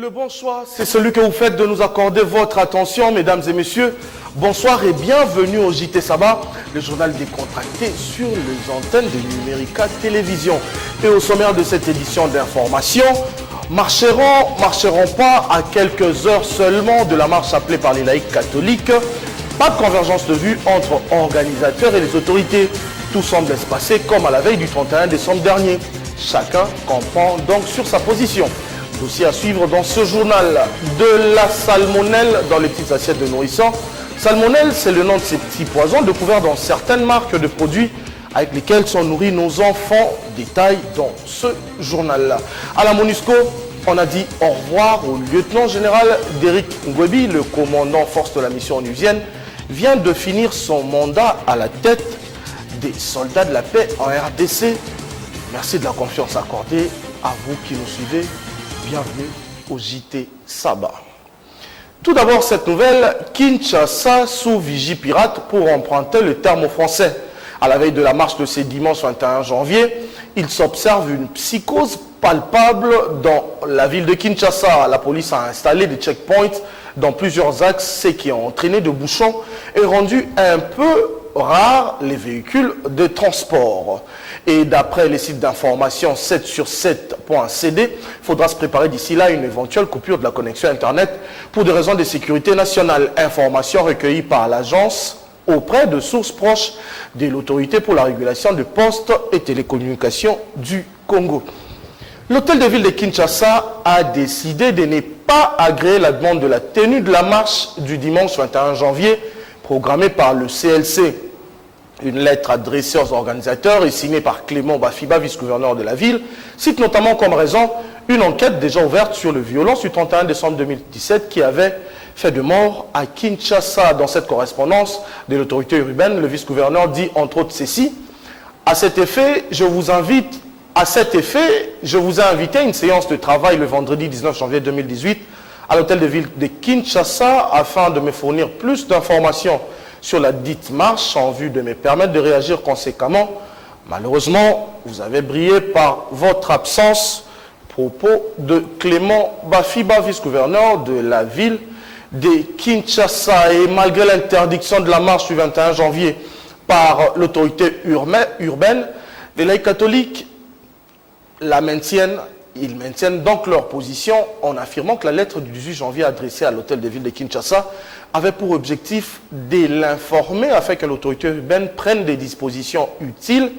Le bon choix, c'est celui que vous faites de nous accorder votre attention, mesdames et messieurs. Bonsoir et bienvenue au JT Sabah, le journal décontracté sur les antennes de Numérica Télévision. Et au sommaire de cette édition d'information, marcheront pas à quelques heures seulement de la marche appelée par les laïcs catholiques. Pas de convergence de vues entre organisateurs et les autorités. Tout semble se passer comme à la veille du 31 décembre dernier. Chacun comprend donc sur sa position. Dossier à suivre dans ce journal. De la salmonelle dans les petites assiettes de nourrissons. Salmonelle, c'est le nom de ces petits poisons découverts dans certaines marques de produits avec lesquels sont nourris nos enfants. Détail dans ce journal-là. À la MONUSCO, on a dit au revoir au lieutenant général Derrick Ngwebi, le commandant force de la mission onusienne, vient de finir son mandat à la tête des soldats de la paix en RDC. Merci de la confiance accordée à vous qui nous suivez. Bienvenue au JT Sabah. Tout d'abord, cette nouvelle, Kinshasa sous vigie pirate pour emprunter le terme français. À la veille de la marche de ce dimanche 21 janvier, il s'observe une psychose palpable dans la ville de Kinshasa. La police a installé des checkpoints dans plusieurs axes, ce qui a entraîné de bouchons et rendu un peu rares les véhicules de transport. Et d'après les sites d'information 7sur7.cd, il faudra se préparer d'ici là à une éventuelle coupure de la connexion Internet pour des raisons de sécurité nationale. Information recueillie par l'agence auprès de sources proches de l'autorité pour la régulation des postes et télécommunications du Congo. L'hôtel de ville de Kinshasa a décidé de ne pas agréer la demande de la tenue de la marche du dimanche 21 janvier programmée par le CLC. Une lettre adressée aux organisateurs et signée par Clément Bafiba, vice-gouverneur de la ville, cite notamment comme raison une enquête déjà ouverte sur les violences du 31 décembre 2017 qui avait fait de mort à Kinshasa. Dans cette correspondance de l'autorité urbaine, le vice-gouverneur dit entre autres ceci: à cet effet, je vous ai invité à une séance de travail le vendredi 19 janvier 2018 à l'hôtel de ville de Kinshasa afin de me fournir plus d'informations sur la dite marche en vue de me permettre de réagir conséquemment. Malheureusement, vous avez brillé par votre absence. Propos de Clément Bafiba, vice-gouverneur de la ville de Kinshasa. Et malgré l'interdiction de la marche du 21 janvier par l'autorité urbaine, les laïcs catholiques ils maintiennent donc leur position en affirmant que la lettre du 18 janvier adressée à l'hôtel de ville de Kinshasa avait pour objectif de l'informer afin que l'autorité urbaine prenne des dispositions utiles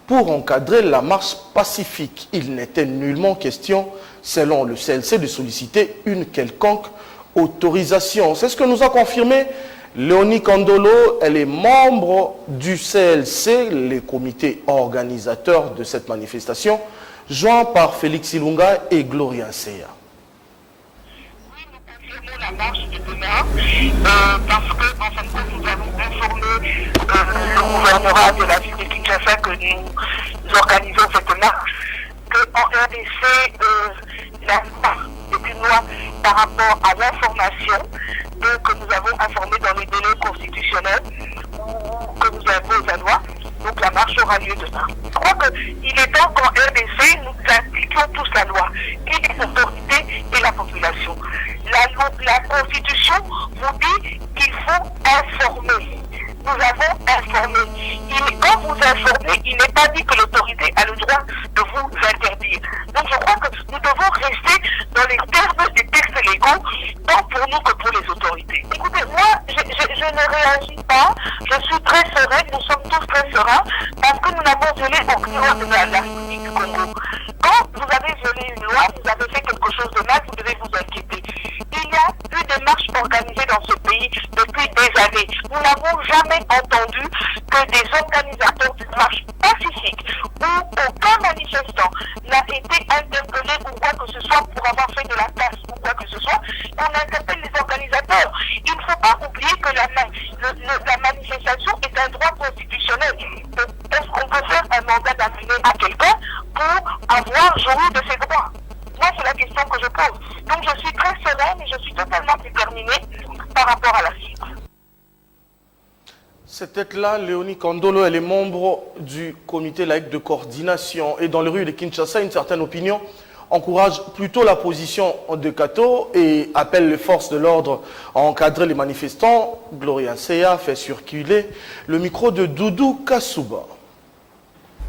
pour encadrer la marche pacifique. Il n'était nullement question, selon le CLC, de solliciter une quelconque autorisation. C'est ce que nous a confirmé Léonie Kandolo. Elle est membre du CLC, le comité organisateur de cette manifestation, joint par Félix Ilunga et Gloria Seya. Oui, nous confirmons la marche de demain parce que, en fin de compte, nous avons informé le gouvernorat de la ville de Kinshasa que nous organisons cette marche, qu'en RDC, la loi est une loi par rapport à l'information que nous avons informé dans les délais constitutionnels ou que nous avons la loi. Donc la marche aura lieu demain. Je crois qu'il est temps qu'en RDC, nous appliquions tous la loi, et les autorités et la population. La Constitution vous dit qu'il faut informer. Nous avons informé. Quand vous informez, il n'est pas dit que l'autorité a le droit de vous interdire. Donc je crois que nous devons rester dans les termes des textes légaux, tant pour nous que pour les autorités. Écoutez, moi, je ne réagis pas. Je suis très sereine, nous sommes tous très sereins, parce que nous n'avons violé aucune loi de la République du Congo. Quand vous avez violé une loi, vous avez fait quelque chose de mal, vous devez vous inquiéter. Il y a eu des marches organisées dans ce pays depuis des années. Nous n'avons jamais entendu que des organisateurs de marches pacifiques où aucun manifestant n'a été interpellé ou quoi que ce soit pour avoir fait de la casse ou quoi que ce soit. On interpelle les organisateurs. Il ne faut pas oublier que la manifestation est un droit constitutionnel. Est-ce qu'on peut faire un mandat d'amener à quelqu'un pour avoir joui de ses droits? Moi, c'est la question que je pose. Donc, je suis très sereine et je suis totalement déterminée par rapport à la suite. C'était là Léonie Kandolo, elle est membre du comité laïque de coordination. Et dans les rues de Kinshasa, une certaine opinion encourage plutôt la position de Kato et appelle les forces de l'ordre à encadrer les manifestants. Gloria Seya fait circuler le micro de Doudou Kassouba.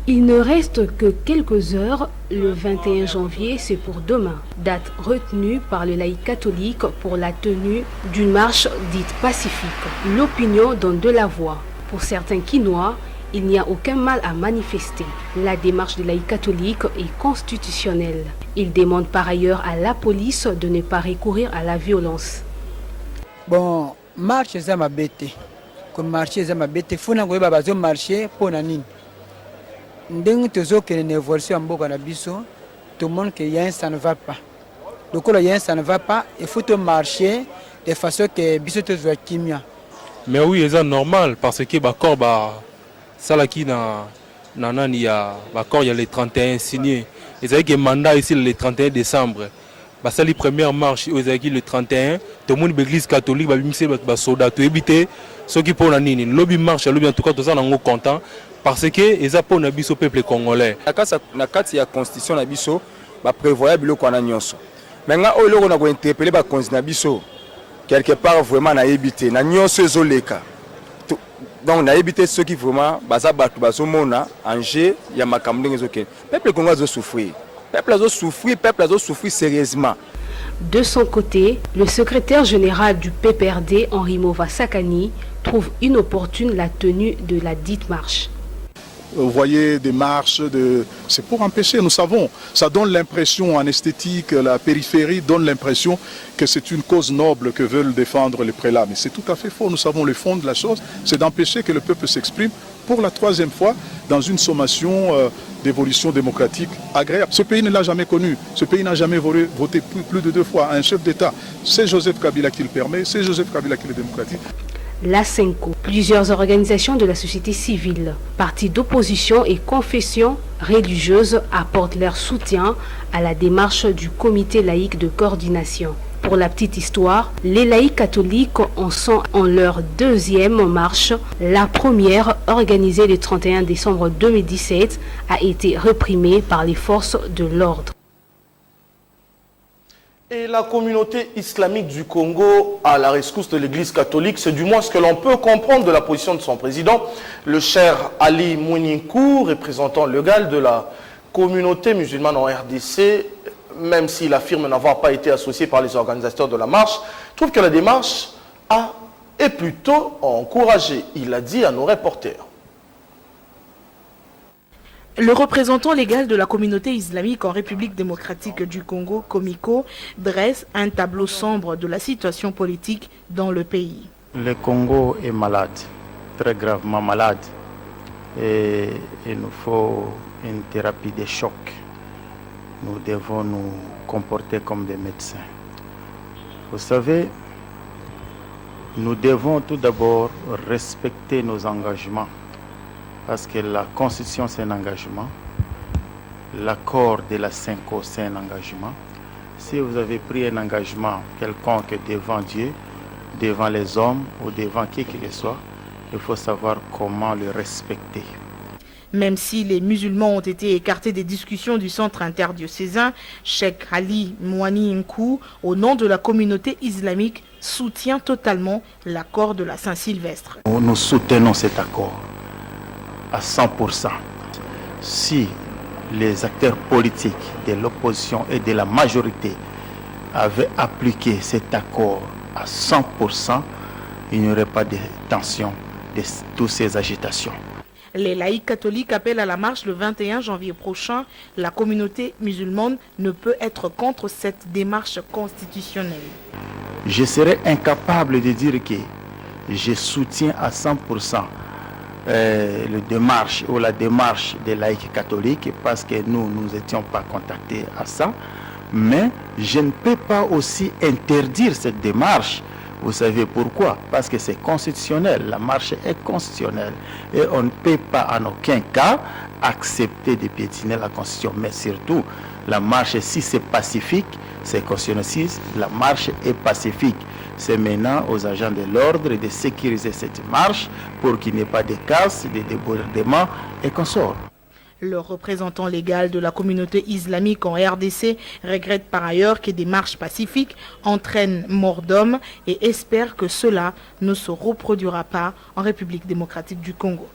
Il ne reste que quelques heures. Le 21 janvier, c'est pour demain. Date retenue par le laïc catholique pour la tenue d'une marche dite pacifique. L'opinion donne de la voix. Pour certains Quinois, il n'y a aucun mal à manifester. La démarche des laïcs catholiques est constitutionnelle. Ils demandent par ailleurs à la police de ne pas recourir à la violence. Bon, marche c'est ma bête. Comme marcher c'est ma bête, faut n'avoir pas besoin de marcher pour nani. Ndeng tozo que une évolution en boka na biso, tout le monde que y a ça ne va pas. Donc là y a ça ne va pas, il faut marcher de façon que biso tozo kimia. Mais oui, c'est normal parce que d'accord ça là qui il y a les 31 signés. Ils avaient un mandat ici le 31 décembre. C'est la première marche ils avaient le 31. Tout le monde de l'église catholique va mixer les soldats pour éviter ceux qui pour nani. Lobby marche, lobby en tout cas tout ça on est content parce que ils a pour nabiso peuple congolais. Na kati ya constitution na biso ba prévoyait biloko na nyonso. Maintenant o iloko na ko interpeller ba constitution na biso quelque part vraiment na éviter na nyonso ezoleka. Donc on a évité ceux qui vraiment bazomona enjeu ya makambo ngezoke. Peuple congolais a souffrir. Peuple a souffrir sérieusement. De son côté, le secrétaire général du PPRD, Henri Mova Sakani, trouve inopportune la tenue de la dite marche. Vous voyez des marches, c'est pour empêcher, nous savons, ça donne l'impression en esthétique, la périphérie donne l'impression que c'est une cause noble que veulent défendre les prélats. Mais c'est tout à fait faux, nous savons le fond de la chose, c'est d'empêcher que le peuple s'exprime pour la troisième fois dans une sommation d'évolution démocratique agréable. Ce pays ne l'a jamais connu, ce pays n'a jamais voté plus de 2 fois un chef d'État. C'est Joseph Kabila qui le permet, c'est Joseph Kabila qui le démocratique. La Senko, plusieurs organisations de la société civile, partis d'opposition et confessions religieuses apportent leur soutien à la démarche du comité laïque de coordination. Pour la petite histoire, les laïcs catholiques en sont en leur 2e marche. La première, organisée le 31 décembre 2017, a été réprimée par les forces de l'ordre. Et la communauté islamique du Congo à la rescousse de l'église catholique, c'est du moins ce que l'on peut comprendre de la position de son président, le cher Ali Mouninkou, représentant légal de la communauté musulmane en RDC, même s'il affirme n'avoir pas été associé par les organisateurs de la marche, trouve que la démarche est plutôt encouragée. Il l'a dit à nos reporters. Le représentant légal de la communauté islamique en République démocratique du Congo, Komiko, dresse un tableau sombre de la situation politique dans le pays. Le Congo est malade, très gravement malade, et il nous faut une thérapie de choc. Nous devons nous comporter comme des médecins. Vous savez, nous devons tout d'abord respecter nos engagements. Parce que la Constitution, c'est un engagement. L'accord de la Senko, c'est un engagement. Si vous avez pris un engagement quelconque devant Dieu, devant les hommes ou devant qui que ce soit, il faut savoir comment le respecter. Même si les musulmans ont été écartés des discussions du centre interdiocésain, Cheikh Ali Mouninkou, au nom de la communauté islamique, soutient totalement l'accord de la Saint-Sylvestre. Nous soutenons cet accord à 100%. Si les acteurs politiques de l'opposition et de la majorité avaient appliqué cet accord à 100%, il n'y aurait pas de tension de toutes ces agitations. Les laïcs catholiques appellent à la marche le 21 janvier prochain. La communauté musulmane ne peut être contre cette démarche constitutionnelle. Je serais incapable de dire que je soutiens à 100% la démarche des laïcs catholiques parce que nous n'étions pas contactés à ça. Mais je ne peux pas aussi interdire cette démarche. Vous savez pourquoi? Parce que c'est constitutionnel, la marche est constitutionnelle. Et on ne peut pas en aucun cas accepter de piétiner la Constitution. Mais surtout, la marche, si c'est pacifique, c'est constitutionnel, la marche est pacifique. C'est maintenant aux agents de l'ordre de sécuriser cette marche pour qu'il n'y ait pas de casse, de débordements et consorts. Le représentant légal de la communauté islamique en RDC regrette par ailleurs que des marches pacifiques entraînent mort d'hommes et espère que cela ne se reproduira pas en République démocratique du Congo.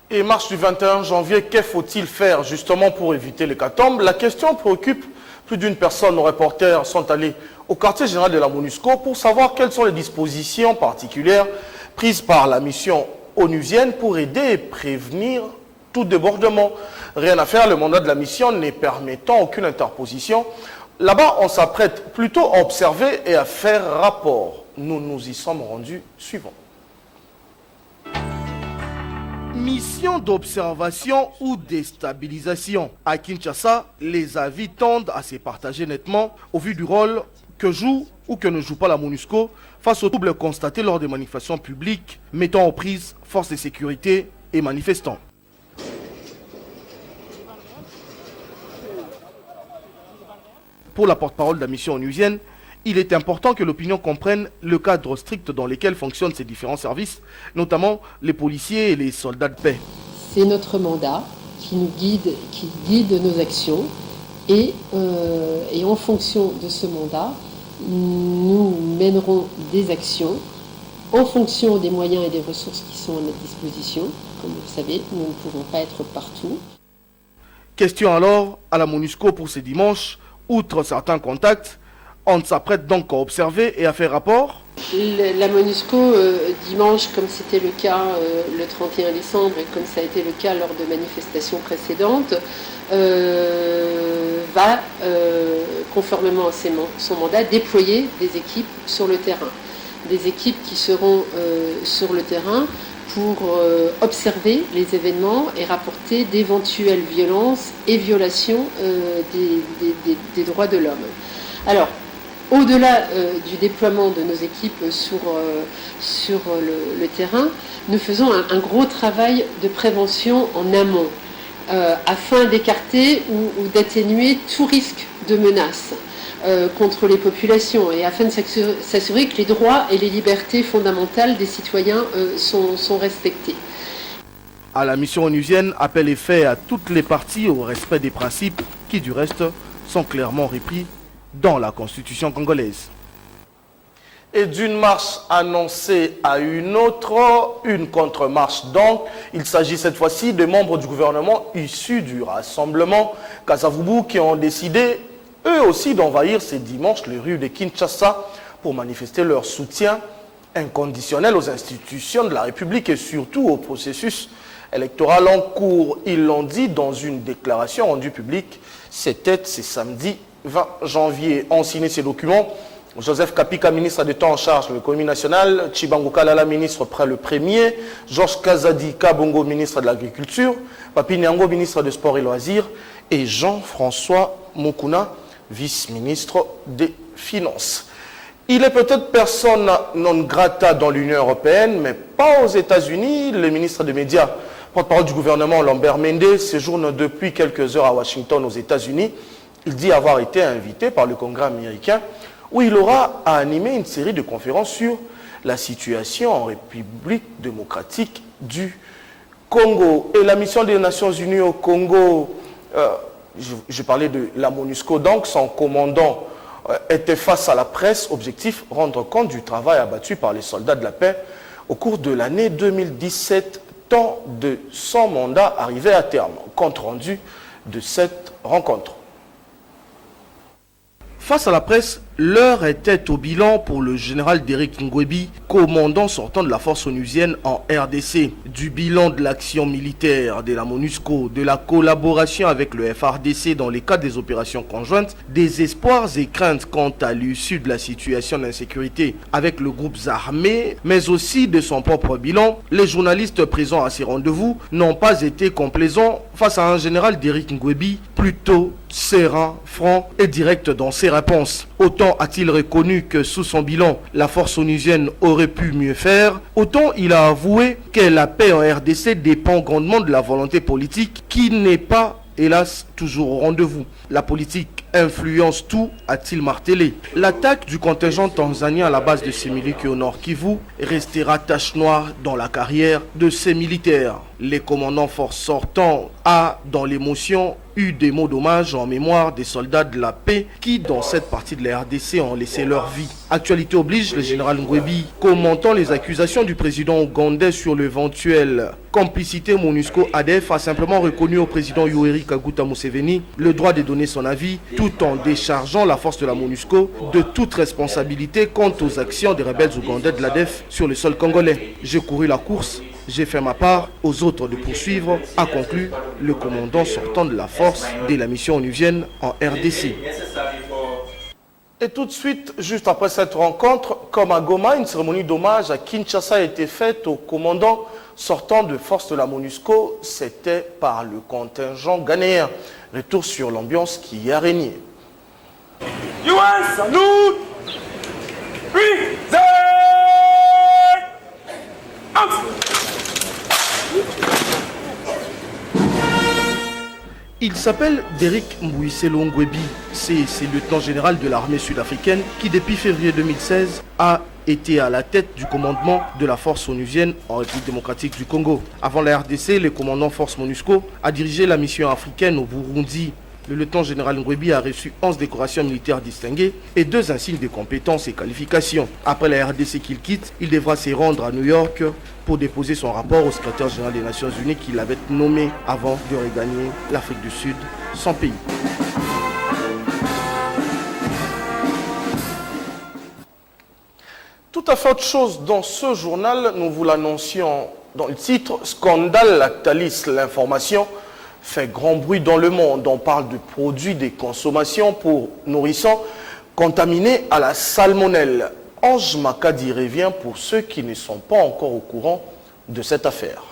Et marche du 21 janvier, que faut-il faire justement pour éviter l'hécatombe? La question préoccupe plus d'une personne. Nos reporters sont allés au quartier général de la MONUSCO pour savoir quelles sont les dispositions particulières prises par la mission onusienne pour aider et prévenir tout débordement. Rien à faire, le mandat de la mission ne permettant aucune interposition. Là-bas, on s'apprête plutôt à observer et à faire rapport. Nous nous y sommes rendus suivants. Mission d'observation ou déstabilisation. À Kinshasa, les avis tendent à se partager nettement au vu du rôle que joue ou que ne joue pas la MONUSCO face aux troubles constatés lors des manifestations publiques, mettant aux prises forces de sécurité et manifestants. Pour la porte-parole de la mission onusienne, il est important que l'opinion comprenne le cadre strict dans lequel fonctionnent ces différents services, notamment les policiers et les soldats de paix. C'est notre mandat qui nous guide, qui guide nos actions et en fonction de ce mandat, nous mènerons des actions en fonction des moyens et des ressources qui sont à notre disposition. Comme vous le savez, nous ne pouvons pas être partout. Question alors à la MONUSCO pour ce dimanche, outre certains contacts, on s'apprête donc à observer et à faire rapport. La MONUSCO, dimanche, comme c'était le cas le 31 décembre et comme ça a été le cas lors de manifestations précédentes, va, conformément à son mandat, déployer des équipes sur le terrain. Des équipes qui seront sur le terrain pour observer les événements et rapporter d'éventuelles violences et violations des droits de l'homme. Alors, au-delà du déploiement de nos équipes sur le terrain, nous faisons un gros travail de prévention en amont afin d'écarter ou d'atténuer tout risque de menace contre les populations et afin de s'assurer que les droits et les libertés fondamentales des citoyens sont respectés. À la mission onusienne, appel est fait à toutes les parties au respect des principes qui, du reste, sont clairement repris dans la Constitution congolaise. Et d'une marche annoncée à une autre, une contre-marche donc. Il s'agit cette fois-ci de membres du gouvernement issus du rassemblement Kasavubu qui ont décidé eux aussi d'envahir ce dimanche les rues de Kinshasa pour manifester leur soutien inconditionnel aux institutions de la République et surtout au processus électoral en cours. Ils l'ont dit dans une déclaration rendue publique. C'était ce samedi 20 janvier. Ont signé ces documents Joseph Kapika, ministre de temps en charge de l'économie nationale, Chibangu Kalala, ministre près le premier, Georges Kazadi Kabongo, ministre de l'agriculture, Papi Nyango, ministre des sports et loisirs, et Jean-François Mokuna, vice-ministre des finances. Il est peut-être personne non grata dans l'Union européenne, mais pas aux États-Unis. Le ministre des Médias, porte-parole du gouvernement, Lambert Mende, séjourne depuis quelques heures à Washington, aux États-Unis. Il dit avoir été invité par le Congrès américain où il aura à animer une série de conférences sur la situation en République démocratique du Congo. Et la mission des Nations Unies au Congo, je parlais de la MONUSCO, donc son commandant était face à la presse, objectif rendre compte du travail abattu par les soldats de la paix au cours de l'année 2017, tant de son mandat arrivé à terme. Compte rendu de cette rencontre. Face à la presse, l'heure était au bilan pour le général Derek Ngwebi, commandant sortant de la force onusienne en RDC, du bilan de l'action militaire de la MONUSCO, de la collaboration avec le FARDC dans les cadres des opérations conjointes, des espoirs et craintes quant à l'issue de la situation d'insécurité avec le groupe armé, mais aussi de son propre bilan. Les journalistes présents à ces rendez-vous n'ont pas été complaisants face à un général Derek Ngwebi plutôt serein, franc et direct dans ses réponses. Autant a-t-il reconnu que sous son bilan, la force onusienne aurait pu mieux faire, autant il a avoué que la paix en RDC dépend grandement de la volonté politique qui n'est pas, hélas, toujours au rendez-vous. La politique influence tout, a-t-il martelé. L'attaque du contingent tanzanien à la base de Semiliki au nord Kivu restera tache noire dans la carrière de ces militaires. Les commandants forces sortants a, dans l'émotion, eu des mots d'hommage en mémoire des soldats de la paix qui, dans cette partie de la RDC, ont laissé leur vie. Actualité oblige, le général Ngwebi, commentant les accusations du président ougandais sur l'éventuelle complicité MONUSCO-ADF, a simplement reconnu au président Yoweri Kaguta Museveni le droit de donner son avis, tout en déchargeant la force de la MONUSCO de toute responsabilité quant aux actions des rebelles ougandais de l'ADF sur le sol congolais. J'ai couru la course, j'ai fait ma part, aux autres de poursuivre, a conclu le commandant sortant de la force de la mission onuvienne en RDC. Et tout de suite, juste après cette rencontre, comme à Goma, une cérémonie d'hommage à Kinshasa a été faite au commandant sortant de force de la MONUSCO. C'était par le contingent ghanéen. Retour sur l'ambiance qui y a régné. Il s'appelle Derrick Mbouisselo Ngwebi. C'est le lieutenant général de l'armée sud-africaine qui, depuis février 2016, a été à la tête du commandement de la force onuvienne en République démocratique du Congo. Avant la RDC, le commandant force MONUSCO a dirigé la mission africaine au Burundi. Le lieutenant général Ngwebi a reçu 11 décorations militaires distinguées et 2 insignes de compétences et qualifications. Après la RDC qu'il quitte, il devra se rendre à New York pour déposer son rapport au secrétaire général des Nations Unies qu'il avait nommé avant de regagner l'Afrique du Sud, son pays. Tout à fait autre chose dans ce journal, nous vous l'annoncions dans le titre « Scandale Lactalis ». L'information fait grand bruit dans le monde. On parle de produits de consommation pour nourrissons contaminés à la salmonelle. Ange Makadi revient pour ceux qui ne sont pas encore au courant de cette affaire.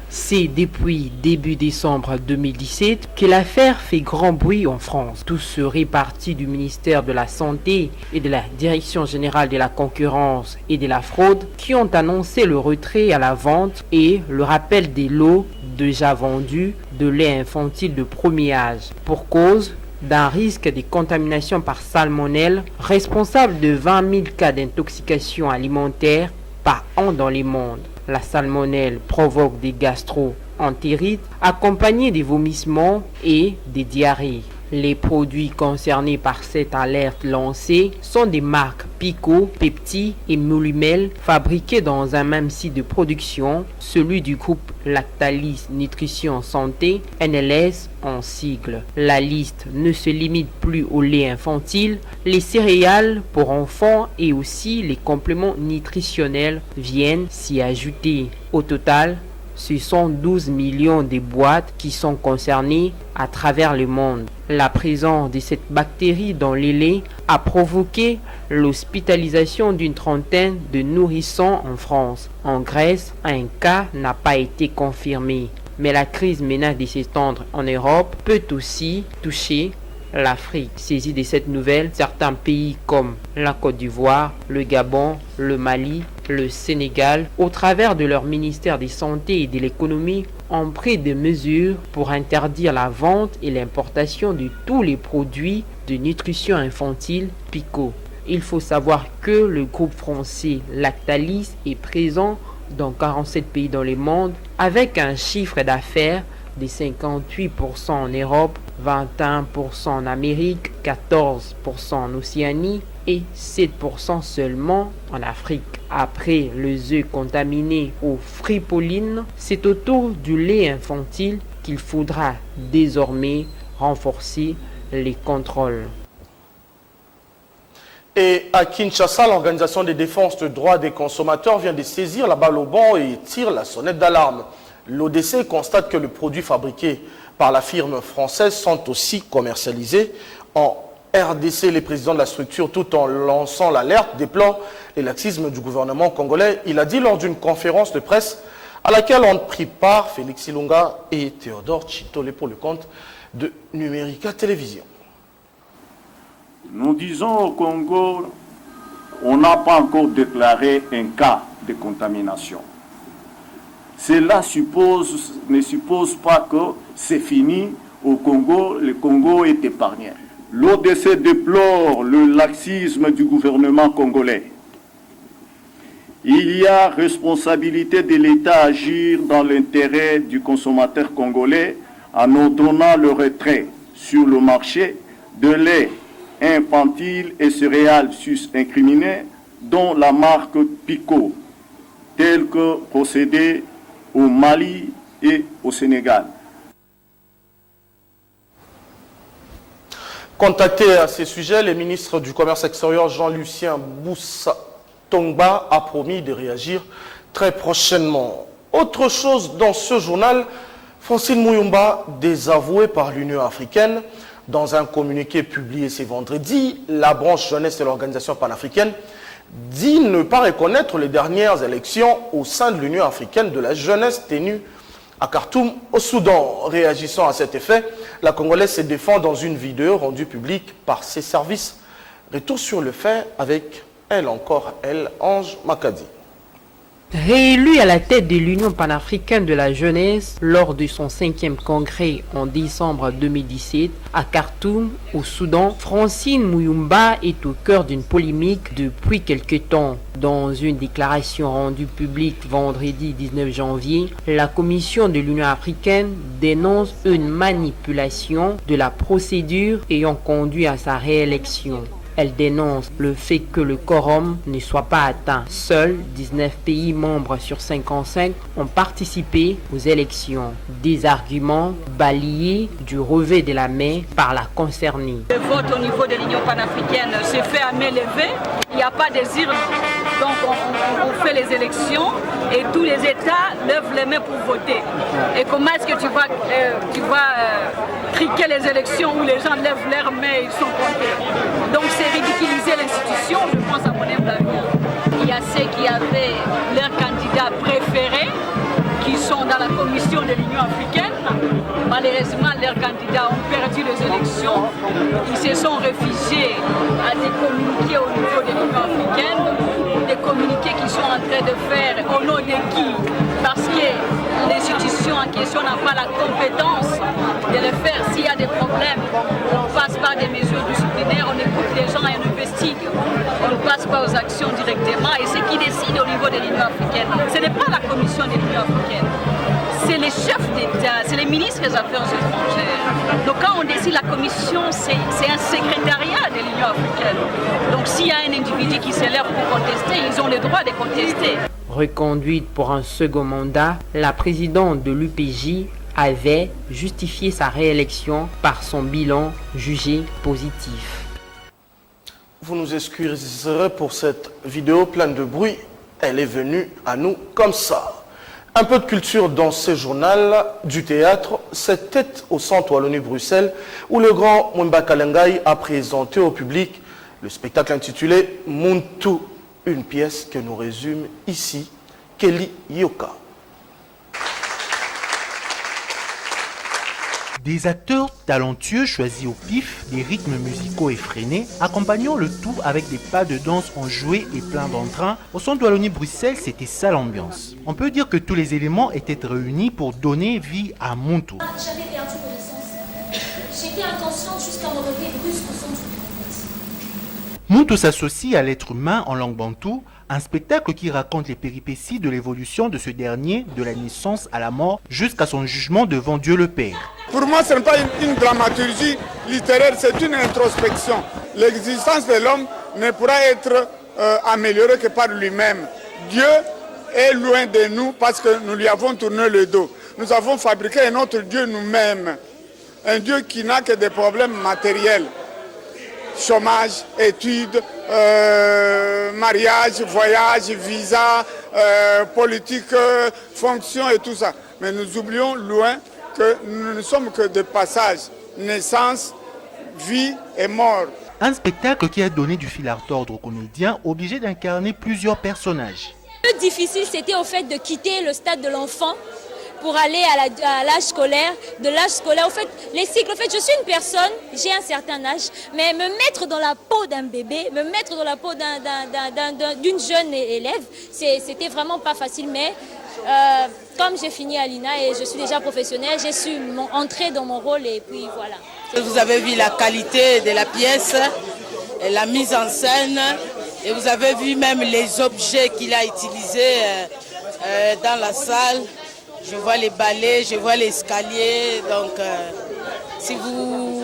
C'est depuis début décembre 2017 que l'affaire fait grand bruit en France. Tous serait partis du ministère de la Santé et de la Direction générale de la concurrence et de la fraude qui ont annoncé le retrait à la vente et le rappel des lots déjà vendus de lait infantile de premier âge pour cause d'un risque de contamination par salmonelle responsable de 20 000 cas d'intoxication alimentaire par an dans le monde. La salmonelle provoque des gastro-entérites accompagnés des vomissements et des diarrhées. Les produits concernés par cette alerte lancée sont des marques Pico, Pepti et Molumel fabriqués dans un même site de production, celui du groupe Lactalis Nutrition Santé, NLS en sigle. La liste ne se limite plus au lait infantile, les céréales pour enfants et aussi les compléments nutritionnels viennent s'y ajouter. Au total, ce sont 12 millions de boîtes qui sont concernées à travers le monde. La présence de cette bactérie dans les laits a provoqué l'hospitalisation d'une trentaine de nourrissons en France. En Grèce, un cas n'a pas été confirmé. Mais la crise menace de s'étendre en Europe peut aussi toucher l'Afrique. Saisie de cette nouvelle, certains pays comme la Côte d'Ivoire, le Gabon, le Mali, le Sénégal, au travers de leur ministère de Santé et de l'économie, ont pris des mesures pour interdire la vente et l'importation de tous les produits de nutrition infantile Pico. Il faut savoir que le groupe français Lactalis est présent dans 47 pays dans le monde avec un chiffre d'affaires de 58% en Europe, 21% en Amérique, 14% en Océanie et 7% seulement en Afrique. Après les œufs contaminés aux fripolines, c'est au tour du lait infantile qu'il faudra désormais renforcer les contrôles. Et à Kinshasa, l'Organisation de défense des droits des consommateurs vient de saisir la balle au bond et tire la sonnette d'alarme. L'ODC constate que les produits fabriqués par la firme française sont aussi commercialisés en RDC. Les présidents de la structure, tout en lançant l'alerte, déplorent les laxismes du gouvernement congolais. Il a dit lors d'une conférence de presse à laquelle ont pris part Félix Ilunga et Théodore Chitole pour le compte de Numérica Télévision. Nous disons au Congo, on n'a pas encore déclaré un cas de contamination. Cela ne suppose pas que c'est fini au Congo, le Congo est épargné. L'ODC déplore le laxisme du gouvernement congolais. Il y a responsabilité de l'État à agir dans l'intérêt du consommateur congolais en ordonnant le retrait sur le marché de lait infantile et céréales sus-incriminées, dont la marque Pico, tel que procédé au Mali et au Sénégal. Contacté à ces sujets, le ministre du Commerce extérieur Jean-Lucien Boussa Tongba a promis de réagir très prochainement. Autre chose dans ce journal, Francine Mouyumba, désavouée par l'Union africaine. Dans un communiqué publié ce vendredi, la branche jeunesse de l'organisation panafricaine dit ne pas reconnaître les dernières élections au sein de l'Union africaine de la jeunesse tenues à Khartoum, au Soudan. Réagissant à cet effet, la Congolaise se défend dans une vidéo rendue publique par ses services. Retour sur le fait avec elle encore, elle, Ange Makadi. Réélu à la tête de l'Union panafricaine de la jeunesse lors de son 5e congrès en décembre 2017 à Khartoum, au Soudan, Francine Mouyumba est au cœur d'une polémique depuis quelque temps. Dans une déclaration rendue publique vendredi 19 janvier, la Commission de l'Union africaine dénonce une manipulation de la procédure ayant conduit à sa réélection. Elle dénonce le fait que le quorum ne soit pas atteint. Seuls 19 pays membres sur 55 ont participé aux élections. Des arguments balayés du revers de la main par la concernée. Le vote au niveau de l'Union panafricaine se fait à main levée. Il n'y a pas de urnes. Donc on fait les élections et tous les États lèvent les mains pour voter. Et comment est-ce que tu vas triquer les élections où les gens lèvent leurs mains et ils sont comptés? Donc c'est ridiculiser l'institution, je pense à mon humble avis. Il y a ceux qui avaient leurs candidats préférés qui sont dans la commission de l'Union africaine. Malheureusement, leurs candidats ont perdu les élections. Ils se sont réfugiés à des communiqués au niveau de l'Union africaine, des communiqués qu'ils sont en train de faire au nom de qui? Parce que l'institution en question n'a pas la compétence de le faire. S'il y a des problèmes, on passe par des mesures disciplinaires, on écoute les gens et on investigue. On ne passe pas aux actions directement. Et ce qui décide au niveau de l'Union africaine, ce n'est pas la commission de l'Union africaine. C'est les chefs d'État, c'est les ministres des Affaires étrangères. Donc quand on décide la commission, c'est un secrétariat de l'Union africaine. Donc s'il y a un individu qui s'élève pour contester, ils ont le droit de contester. Reconduite pour un second mandat, la présidente de l'UPJ avait justifié sa réélection par son bilan jugé positif. Vous nous excuserez pour cette vidéo pleine de bruit. Elle est venue à nous comme ça. Un peu de culture dans ce journal du théâtre. C'était au Centre Wallonie Bruxelles où le grand Mwemba Kalengai a présenté au public le spectacle intitulé Muntu, une pièce que nous résume ici Kelly Yoka. Des acteurs talentueux choisis au pif, des rythmes musicaux effrénés, accompagnant le tout avec des pas de danse enjoués et plein d'entrain, au Centre Wallonie Bruxelles, c'était ça l'ambiance. On peut dire que tous les éléments étaient réunis pour donner vie à Muntu. J'avais perdu connaissance. J'étais inconsciente jusqu'à me réveiller brusque au centre du complexe. Muntu s'associe à l'être humain en langue bantoue, un spectacle qui raconte les péripéties de l'évolution de ce dernier, de la naissance à la mort, jusqu'à son jugement devant Dieu le Père. Pour moi, ce n'est pas une dramaturgie littéraire, c'est une introspection. L'existence de l'homme ne pourra être améliorée que par lui-même. Dieu est loin de nous parce que nous lui avons tourné le dos. Nous avons fabriqué un autre Dieu nous-mêmes, un Dieu qui n'a que des problèmes matériels. Chômage, études, mariage, voyage, visa, politique, fonction et tout ça. Mais nous oublions loin que nous ne sommes que de passage, naissance, vie et mort. Un spectacle qui a donné du fil à retordre aux comédiens, obligés d'incarner plusieurs personnages. Le plus difficile, c'était au fait de quitter le stade de l'enfant pour aller à l'âge scolaire, de l'âge scolaire. En fait, les cycles, en fait, je suis une personne, j'ai un certain âge, mais me mettre dans la peau d'un bébé, me mettre dans la peau d'une jeune élève, c'était vraiment pas facile, mais Comme j'ai fini à l'INA et je suis déjà professionnelle, j'ai su entrer dans mon rôle et puis voilà. Vous avez vu la qualité de la pièce, et la mise en scène, et vous avez vu même les objets qu'il a utilisés dans la salle. Je vois les balais, je vois l'escalier, donc si vous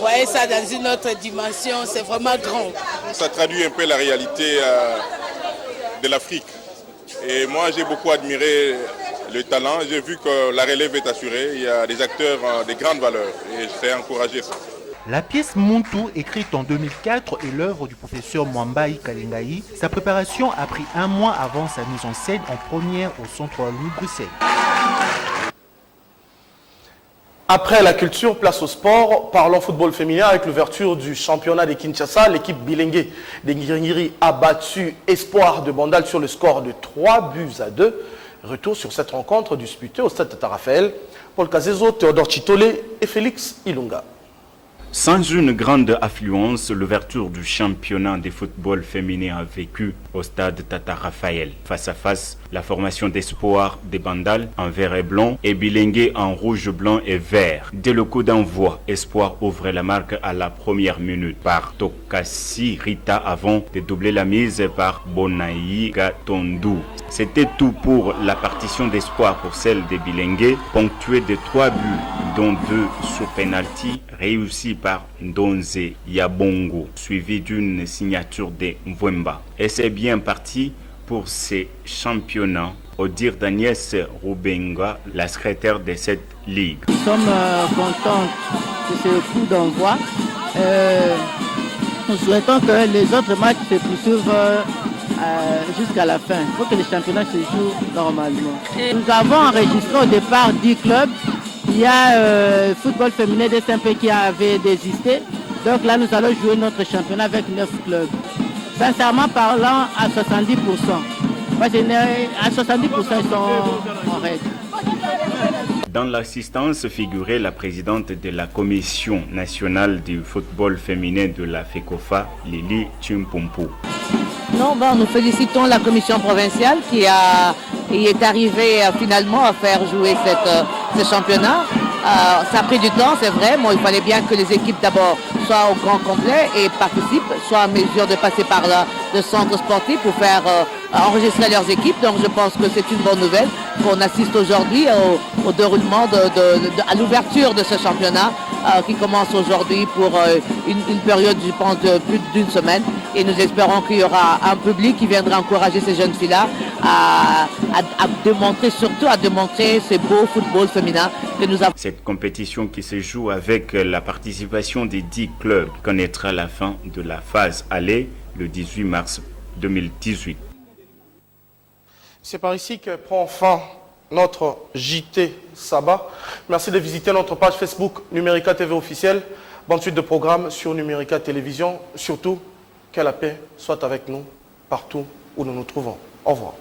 voyez ça dans une autre dimension, c'est vraiment grand. Ça traduit un peu la réalité de l'Afrique. Et moi, j'ai beaucoup admiré le talent. J'ai vu que la relève est assurée. Il y a des acteurs de grande valeur et c'est encouragé ça. La pièce Muntu, écrite en 2004, est l'œuvre du professeur Mwambai Kalengai. Sa préparation a pris 1 mois avant sa mise en scène en première au Centre Wallonie Bruxelles. Après la culture, place au sport. Parlons football féminin avec l'ouverture du championnat de Kinshasa. L'équipe bilingue des Ngiri a battu Espoir de Bandal sur le score de 3-2. Retour sur cette rencontre disputée au stade Tata Raphaël. Paul Kazezo, Théodore Chitole et Félix Ilunga. Sans une grande affluence, l'ouverture du championnat de football féminin a vécu au stade Tata Raphaël. Face à face, la formation d'Espoir de Bandal en vert et blanc et Bilingue en rouge, blanc et vert. Dès le coup d'envoi, Espoir ouvre la marque à la première minute par Tokasi Rita avant de doubler la mise par Bonaï Gatondou. C'était tout pour la partition d'Espoir pour celle de Bilingue, ponctuée de 3 buts, dont 2 sur penalty réussis par Ndonze Yabongo, suivi d'une signature de Mvemba. Et c'est bien parti pour ces championnats, au dire d'Agnès Rubenga, la secrétaire de cette ligue. Nous sommes contents de ce coup d'envoi. Nous souhaitons que les autres matchs se poursuivent jusqu'à la fin. Il faut que les championnats se jouent normalement. Nous avons enregistré au départ 10 clubs. Il y a football féminin des Saint-Pé qui avait désisté. Donc là, nous allons jouer notre championnat avec 9 clubs. Sincèrement parlant, à 70%. Moi, à 70%, ils sont en règle. Dans l'assistance figurait la présidente de la Commission nationale du football féminin de la FECOFA, Lili Chimpumpu. Non, bon, nous félicitons la commission provinciale qui est arrivée finalement à faire jouer ce championnat. Ça a pris du temps, c'est vrai. Bon, il fallait bien que les équipes d'abord soient au grand complet et participent, soient en mesure de passer par le centre sportif pour faire enregistrer leurs équipes. Donc je pense que c'est une bonne nouvelle qu'on assiste aujourd'hui au déroulement à l'ouverture de ce championnat qui commence aujourd'hui pour une période, je pense, de plus d'une semaine. Et nous espérons qu'il y aura un public qui viendra encourager ces jeunes filles-là à démontrer ce beau football féminin que nous avons. Cette compétition qui se joue avec la participation des 10 clubs connaîtra la fin de la phase aller le 18 mars 2018. C'est par ici que prend fin notre JT Sabah. Merci de visiter notre page Facebook Numérica TV officielle. Bonne suite de programmes sur Numérica Télévision. Surtout, que la paix soit avec nous partout où nous nous trouvons. Au revoir.